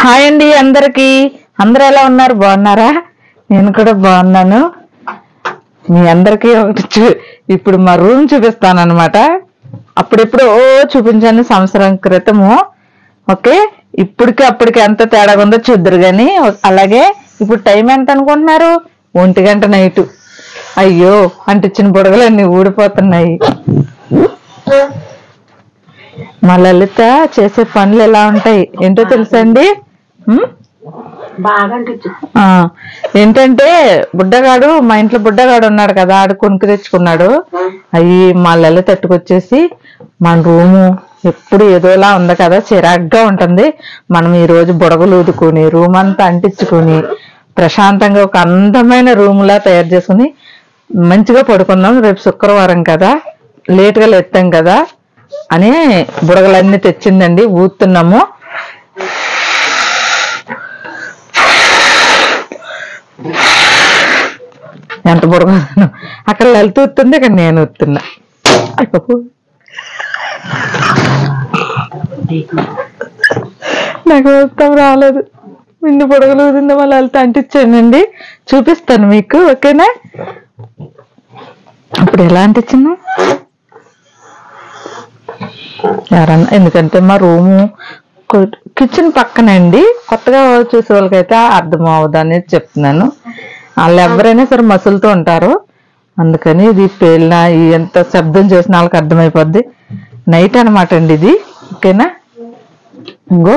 Hi అండి అందరికి. అందరూ ఎలా ఉన్నారు? బాగున్నారా? నేను కూడా బాగున్నాను. మీ అందరికీ ఇప్పుడు మా రూమ్ చూపిస్తాను అనమాట. అప్పుడెప్పుడు చూపించాను సంవత్సరం క్రితము. ఓకే, అప్పటికి ఎంత తేడాగా ఉందో చూద్దరు కానీ. అలాగే ఇప్పుడు టైం ఎంత అనుకుంటున్నారు? 1 గంట నైటు. అయ్యో, అంటించిన బుడగలన్నీ ఊడిపోతున్నాయి. మా లలిత చేసే పనులు ఎలా ఉంటాయి ఏంటో తెలుసా అండి? ఏంటంటే బుడ్డగాడు, మా ఇంట్లో బుడ్డగాడు ఉన్నాడు కదా, ఆడు కొనుక్కు తెచ్చుకున్నాడు. అవి మా లలిత తట్టుకొచ్చేసి మన రూము ఎప్పుడు ఏదోలా ఉంది కదా, చిరాగ్గా ఉంటుంది. మనం ఈ రోజు బుడగలు ఊదుకొని రూమ్ అంతా అంటించుకొని ప్రశాంతంగా ఒక అందమైన రూమ్లా తయారు చేసుకుని మంచిగా పడుకుందాం. రేపు శుక్రవారం కదా, లేటుగా లేస్తాం కదా అని బుడగలన్నీ తెచ్చిందండి, ఊతున్నాము. ఎంత బుడగ అక్కడ లలిత ఊతుంది, ఇక్కడ నేను ఊతున్నా. నాకు ఊతం రాలేదు. ఇన్ని బుడగలు ఊదిందో మా లలిత అంటించానండి, చూపిస్తాను మీకు. ఓకేనా? ఇప్పుడు ఎలా అంటించాను ఎవరన్నా, ఎందుకంటే మా రూము కిచెన్ పక్కనండి. కొత్తగా చూసే వాళ్ళకైతే అర్థం అవ్వదు అనేది చెప్తున్నాను. వాళ్ళు ఎవరైనా సరే మసులుతూ ఉంటారు, అందుకని ఇది పేలిన ఎంత శబ్దం చేసిన వాళ్ళకి అర్థమైపోద్ది. నైట్ అనమాట అండి ఇది. ఓకేనా? ఇంకో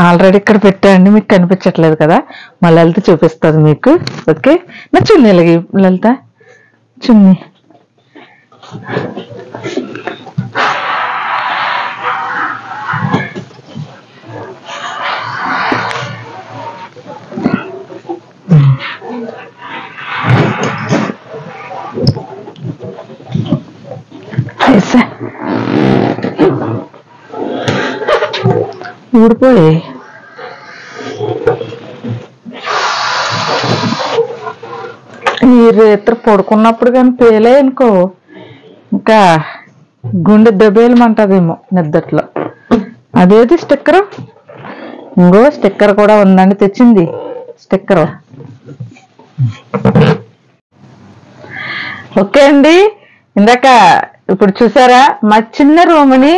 ఆల్రెడీ ఇక్కడ పెట్టండి, మీకు కనిపించట్లేదు కదా, మా లలిత చూపిస్తుంది మీకు. ఓకే, నా చున్నీ ఇలాగే లలిత చున్నీ. ఊడిపోయి ఈ రేత్రి పడుకున్నప్పుడు కానీ పేలే అనుకో, ఇంకా గుండె దెబ్బేయమంటదేమో నిద్దట్లో. అదేది స్టిక్కరు, ఇంకో స్టిక్కర్ కూడా ఉందండి, తెచ్చింది స్టిక్కరు. ఓకే అండి, ఇందాక ఇప్పుడు చూసారా మా చిన్న రూమ్ని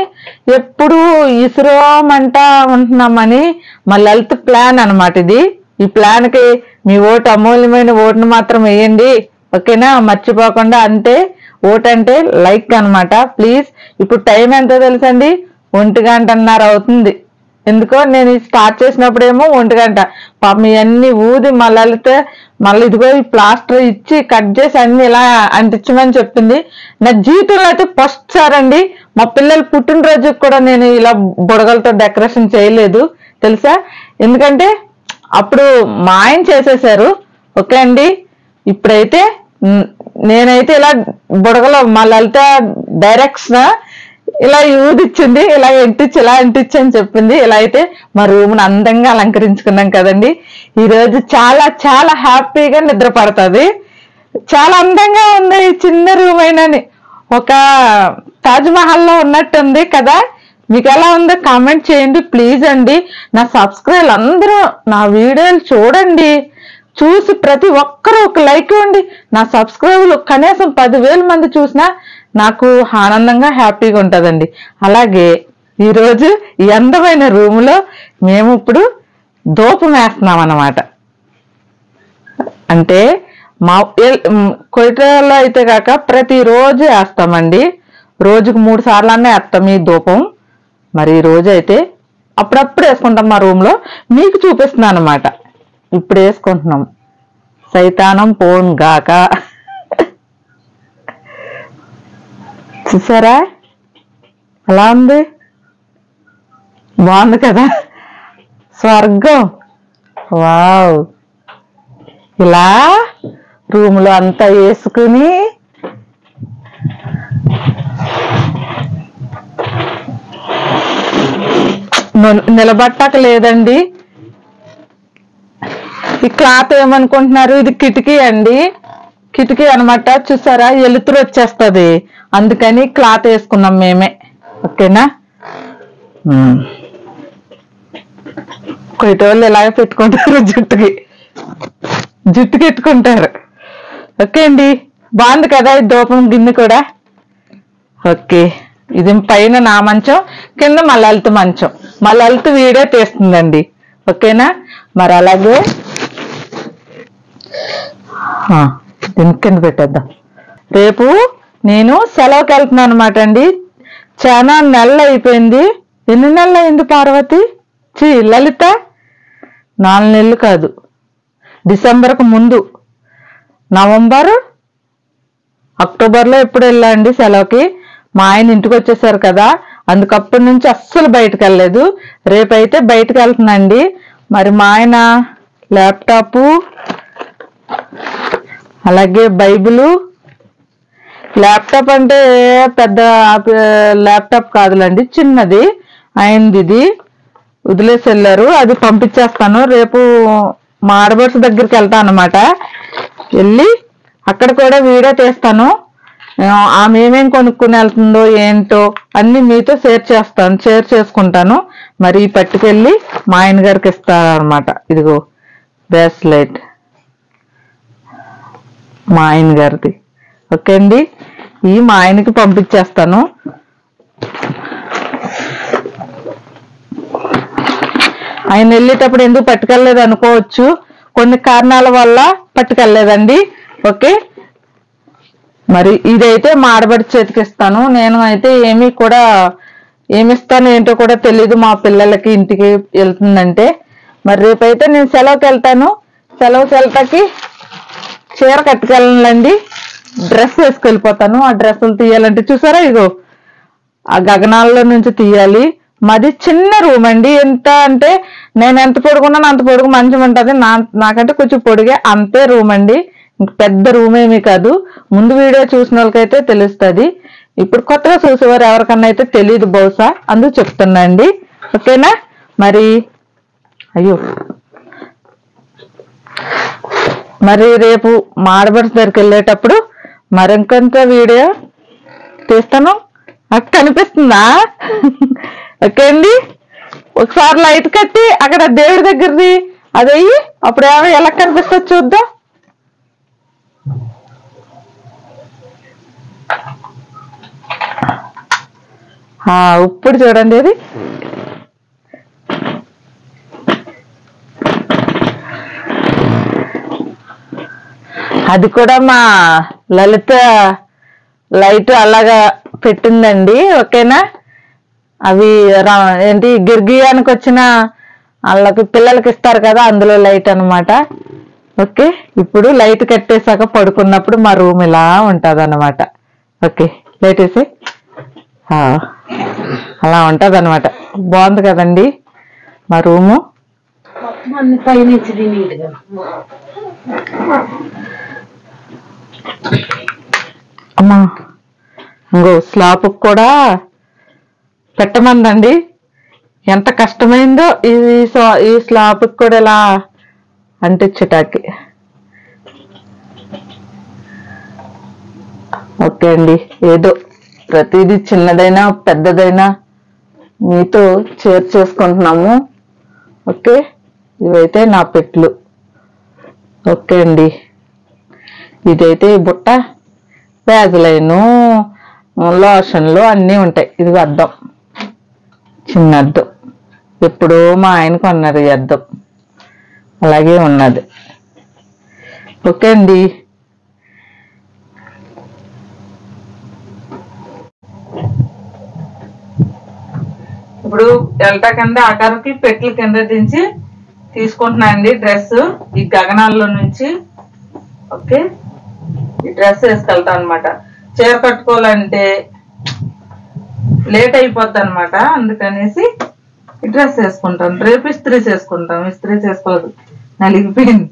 ఎప్పుడు ఇసురోమంటా ఉంటున్నామని మా లలిత ప్లాన్ అనమాట ఇది. ఈ ప్లాన్కి మీ ఓటు, అమూల్యమైన ఓటును మాత్రం వేయండి. ఓకేనా? మర్చిపోకుండా. అంతే, ఓటు అంటే లైక్ అనమాట. ప్లీజ్. ఇప్పుడు టైం ఎంతో తెలుసండి? 1 గంటన్నర అవుతుంది. ఎందుకో నేను స్టార్ట్ చేసినప్పుడేమో 1 గంట. పాపం ఇవన్నీ ఊది మా లలిత మళ్ళీ ఇదిగో ఈ ప్లాస్టర్ ఇచ్చి కట్ చేసి అన్ని ఇలా అంటించమని చెప్పింది. నా జీవితంలో అయితే ఫస్ట్ సార్ అండి, మా పిల్లల పుట్టినరోజుకి కూడా నేను ఇలా బుడగలతో డెకరేషన్ చేయలేదు తెలుసా. ఎందుకంటే అప్పుడు మా ఆయన చేసేసారు. ఓకే అండి, ఇప్పుడైతే నేనైతే ఇలా బుడగలో మా లలిత డైరెక్షన్ ఇలా ఊదిచ్చింది, ఇలా అంటించి అని చెప్పింది. ఇలా అయితే మా రూమ్ను అందంగా అలంకరించుకున్నాం కదండి. ఈరోజు చాలా చాలా హ్యాపీగా నిద్ర పడుతుంది. చాలా అందంగా ఉంది ఈ చిన్న రూమ్ అయినని, ఒక తాజ్మహల్లో ఉన్నట్టుంది కదా. మీకు ఎలా ఉందో కామెంట్ చేయండి ప్లీజ్ అండి. నా సబ్స్క్రైబర్లు అందరూ నా వీడియోలు చూడండి, చూసి ప్రతి ఒక్కరూ ఒక లైక్ ఇవ్వండి. నా సబ్స్క్రైబర్లు కనీసం 10,000 మంది చూసినా నాకు ఆనందంగా హ్యాపీగా ఉంటుందండి. అలాగే ఈరోజు ఈ అందమైన రూములో మేము ఇప్పుడు ధూపం వేస్తున్నాం అన్నమాట. అంటే మా కొయిటలో అయితే కాక ప్రతిరోజు వేస్తామండి, రోజుకు 3 సార్లు అన్నా వేస్తాం ఈ ధూపం. మరి ఈ రోజు అయితే అప్పుడప్పుడు వేసుకుంటాం మా రూమ్లో, మీకు చూపిస్తున్నాను అనమాట. ఇప్పుడు వేసుకుంటున్నాం. సైతానం పోన్ గాక. చూసారా అలా ఉంది? బాగుంది కదా, స్వర్గం. వావ్, ఇలా రూమ్లో అంతా వేసుకుని నిలబట్టాక లేదండి. ఈ క్లాత్ ఏమనుకుంటున్నారు? ఇది కిటికీ అండి, కిటికీ అనమాట. చూసారా వెలుతురు వచ్చేస్తుంది, అందుకని క్లాత్ వేసుకున్నాం మేమే. ఓకేనా? కొయ్యటోళ్ళు ఇలాగే పెట్టుకుంటారు, జుట్టుకి ఎట్టుకుంటారు. ఓకే అండి, బాగుంది కదా ఈ దూపం గిన్నె కూడా. ఓకే, ఇది పైన నా మంచం, కింద మా లలిత మంచం. మా లలిత వీడియో తీస్తుందండి. ఓకేనా, మరి అలాగే దీని కింద పెట్టేద్దాం. రేపు నేను సెలవుకి వెళ్తున్నాను అనమాట అండి. చాలా నెలలు అయిపోయింది. ఎన్ని నెలలు అయింది పార్వతి? లలిత 4 నెలలు కాదు, డిసెంబర్కు ముందు నవంబర్ అక్టోబర్లో ఎప్పుడు వెళ్ళా అండి సెలవుకి. మా ఆయన ఇంటికి వచ్చేసారు కదా, అందుకప్పటి నుంచి అస్సలు బయటకు వెళ్ళలేదు. రేపైతే బయటకు వెళ్తున్నాండి. మరి మా ఆయన ల్యాప్టాపు, అలాగే బైబిలు. ల్యాప్టాప్ అంటే పెద్ద ల్యాప్టాప్ కాదులండి, చిన్నది ఆయనది. ఇది వదిలేసి వెళ్ళారు, అది పంపించేస్తాను. రేపు మా ఆడబడుచు దగ్గరికి వెళ్తాను అనమాట. వెళ్ళి అక్కడ కూడా వీడియో తీస్తాను. ఆమె ఏమేం కొనుక్కుని వెళ్తుందో ఏంటో అన్ని మీతో షేర్ చేసుకుంటాను. మరి పట్టుకెళ్ళి మా ఆయన గారికి ఇస్తాను అనమాట. ఇదిగో బ్రేస్లెట్ మా ఆయన గారిది. ఓకే అండి, ఈ మా ఆయనకి పంపించేస్తాను. ఆయన వెళ్ళేటప్పుడు ఎందుకు పట్టుకెళ్ళలేదు అనుకోవచ్చు, కొన్ని కారణాల వల్ల పట్టుకెళ్ళలేదండి. ఓకే, మరి ఇదైతే మా ఆడబడి చేతికి ఇస్తాను. నేను అయితే ఏమిస్తాను ఏంటో కూడా తెలీదు. మా పిల్లలకి ఇంటికి వెళ్తుందంటే మరి రేపైతే నేను సెలవుకి వెళ్తాను. సెలవుకి వెళ్తాకి చీర కట్టుకెళ్ళండి, డ్రెస్ వేసుకెళ్ళిపోతాను. ఆ డ్రెస్సులు తీయాలంటే చూసారా, ఇగో ఆ గగనాల్లో నుంచి తీయాలి. మాది చిన్న రూమ్ అండి. ఎంత అంటే నేను ఎంత పొడుగున్నాను అంత పొడుగు మంచం ఉంటుంది. నాకంటే కొంచెం పొడిగే, అంతే రూమ్ అండి. పెద్ద రూమ్ ఏమీ కాదు. ముందు వీడియో చూసిన వాళ్ళకైతే తెలుస్తుంది. ఇప్పుడు కొత్తగా చూసేవారు ఎవరికన్నా అయితే తెలియదు బహుశా, అందుకు చెప్తున్నా అండి. ఓకేనా, మరి మరి రేపు మాడబడి దగ్గరికి వెళ్ళేటప్పుడు మరింకొంత వీడియో తీస్తాను. నాకు కనిపిస్తుందా? ఓకే అండి, ఒకసారి లైట్ కట్టి అక్కడ దేవుడి దగ్గరది అది అయ్యి అప్పుడు ఎలా కనిపిస్తుంది చూద్దాం. ఇప్పుడు చూడండి, అది కూడా మా లలిత లైట్ అలాగా పెట్టిందండి. ఓకేనా, అవి ఏంటి గిర్గియానికి వచ్చిన వాళ్ళకి పిల్లలకి ఇస్తారు కదా, అందులో లైట్ అనమాట. ఓకే, ఇప్పుడు లైట్ కట్టేసాక పడుకున్నప్పుడు మా రూమ్ ఇలా ఉంటుంది అనమాట. ఓకే, లైట్ వేసి అలా ఉంటుంది అనమాట. బాగుంది కదండి మా రూము. అమ్మా ఇంకో స్లాబ్ కూడా పెట్టమందండి. ఎంత కష్టమైందో ఈ స్లాబ్ కూడా ఇలా అంటించటానికి. ఓకే అండి, ఏదో ప్రతిదీ చిన్నదైనా పెద్దదైనా మీతో షేర్ చేసుకుంటున్నాము. ఓకే, ఇవైతే నా పెట్లు. ఓకే అండి, ఇదైతే ఈ బుట్ట, వ్యాజులైను, లోషన్లు అన్నీ ఉంటాయి. ఇది అద్దం, చిన్న అద్దం. ఎప్పుడో మా ఆయన కొన్నారు ఈ అద్దం, అలాగే ఉన్నది. ఓకే అండి, ఇప్పుడు ఎల్టా కింద ఆకారంకి పెట్లు కింద దించి తీసుకుంటున్నా అండి డ్రెస్ ఈ గగనాల్లో నుంచి. ఓకే, ఈ డ్రెస్ వేసుకెళ్తాను అనమాట. చీర కట్టుకోవాలంటే లేట్ అయిపోద్ది అనమాట, అందుకనేసి ఈ డ్రెస్ వేసుకుంటాను. రేపు ఇస్త్రీ చేసుకుంటాం. ఇస్త్రీ చేసుకోవాలి, నలిగిపోయింది.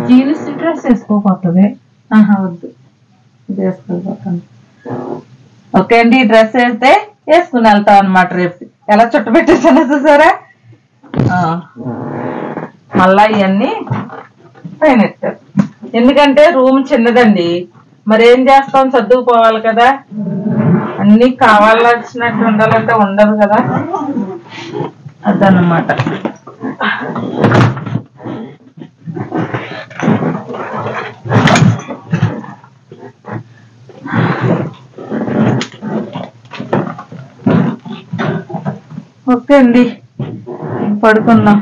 Jeans dress వేసుకోపోతుంది. వద్దు, ఇది వేసుకెళ్ళిపోతాను. ఓకే అండి, ఈ డ్రెస్ వేస్తే వేసుకుని వెళ్తాం అనమాట. రేపు ఎలా చుట్ట పెట్టేసాను చూసారా. మళ్ళా ఇవన్నీ పైన ఎత్తారు, ఎందుకంటే రూమ్ చిన్నదండి. మరి ఏం చేస్తాం, సర్దుకుపోవాలి కదా. అన్ని కావాల్సినట్టు ఉండాలంటే ఉండదు కదా, అదన్నమాట. ఓకే అండి, పడుకుందాం.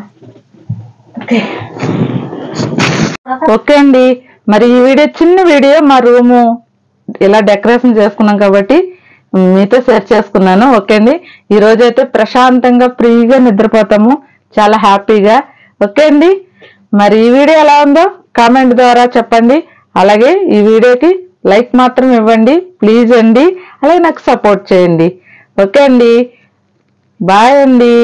ఓకే అండి, మరి ఈ వీడియో చిన్న వీడియో, మా రూము ఇలా డెకరేషన్ చేసుకున్నాం కాబట్టి మీతో షేర్ చేసుకున్నాను. ఓకే అండి, ఈ రోజైతే ప్రశాంతంగా ఫ్రీగా నిద్రపోతాము, చాలా హ్యాపీగా. ఓకే అండి, మరి ఈ వీడియో ఎలా ఉందో కామెంట్ ద్వారా చెప్పండి. అలాగే ఈ వీడియోకి లైక్ మాత్రం ఇవ్వండి ప్లీజ్ అండి. అలాగే నాకు సపోర్ట్ చేయండి. ఓకే అండి, బాయ్ అండి.